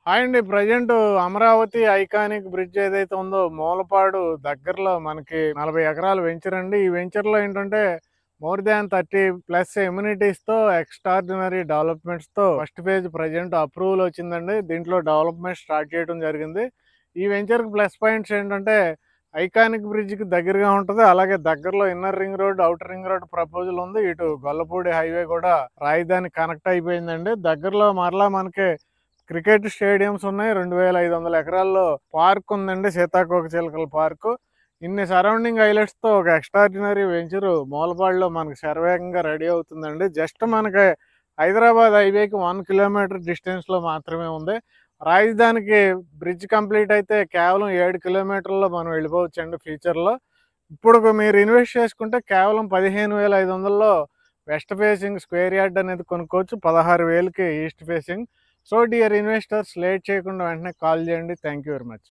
Hi అండి. Present Amaravati iconic bridge ఏదైతే ఉందో మూలపాడు దగ్గరలో మనకి 40 ఎకరాల వెంచర్ అండి. ఈ వెంచర్‌లో ఏంటంటే మోర్ దాన్ 30 ప్లస్ ఎమ్యూనిటీస్‌తో ఎక్స్‌ట్రార్డినరీ డెవలప్‌మెంట్స్‌తో ఫస్ట్ ఫేజ్ ప్రెజెంట్ అప్రూవల్ వచ్చిందండి. దీంట్లో డెవలప్‌మెంట్ స్టార్ట్ చేయడం జరిగింది. ఈ వెంచర్‌కి ప్లస్ పాయింట్స్ ఏంటంటే ఐకానిక్ బ్రిడ్జ్‌కి దగ్గరగా ఉంటది. అలాగే దగ్గరలో inner ring road, outer ring road proposal ఉంది. ఇటు గొల్లపూడి హైవే కూడా రాజధానికి కనెక్ట్ అయిపోయిందండి. దగ్గరలో మరలా మనకి క్రికెట్ స్టేడియంస్ ఉన్నాయి. 2500 ఎకరాల్లో పార్క్ ఉందండి. సీతాకోకచిలుకల పార్కు. ఇన్ని సరౌండింగ్ హైలైట్స్‌తో ఒక ఎక్స్ట్రార్డినరీ వెంచరు మూలపాడులో మనకు శరవేగంగా రెడీ అవుతుందండి. జస్ట్ మనకి హైదరాబాద్ హైవేకి 1 కిలోమీటర్ డిస్టెన్స్‌లో మాత్రమే ఉంది. రాజధానికి బ్రిడ్జ్ కంప్లీట్ అయితే కేవలం 7 కిలోమీటర్లలో మనం వెళ్ళిపోవచ్చండి ఫ్యూచర్‌లో. ఇప్పుడు మీరు ఇన్వెస్ట్ చేసుకుంటే కేవలం 15,500లో వెస్ట్ ఫేసింగ్ స్క్వేర్ యార్డ్ అనేది కొనుక్కోవచ్చు. 16,000కి east facing. So dear investors, late చేయకుండా వెంటనే కాల్ చేయండి. Thank you very much.